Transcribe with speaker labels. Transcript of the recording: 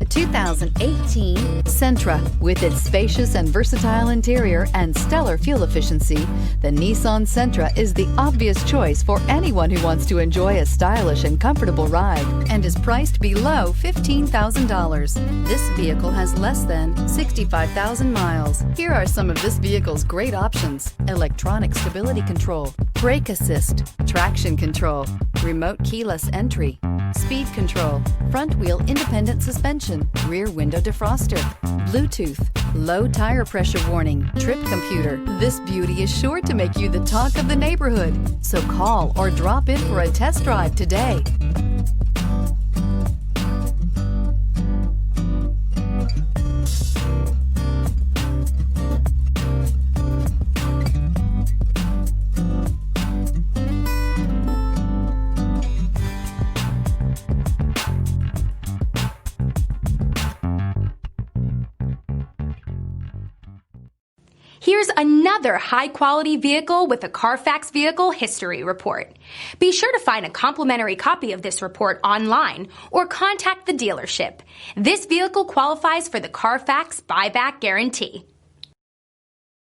Speaker 1: 2018 Sentra. With its spacious and versatile interior and stellar fuel efficiency, the Nissan Sentra is the obvious choice for anyone who wants to enjoy a stylish and comfortable ride and is priced below $15,000. This vehicle has less than 65,000 miles. Here are some of this vehicle's great options: electronic stability control, brake assist, traction control, remote keyless entry, speed control, front wheel independent suspension, rear window defroster, Bluetooth, low tire pressure warning, trip computer. This beauty is sure to make you the talk of the neighborhood. So call or drop in for a test drive today.
Speaker 2: Here's another high-quality vehicle with a Carfax Vehicle History Report. Be sure to find a complimentary copy of this report online or contact the dealership. This vehicle qualifies for the Carfax Buyback Guarantee.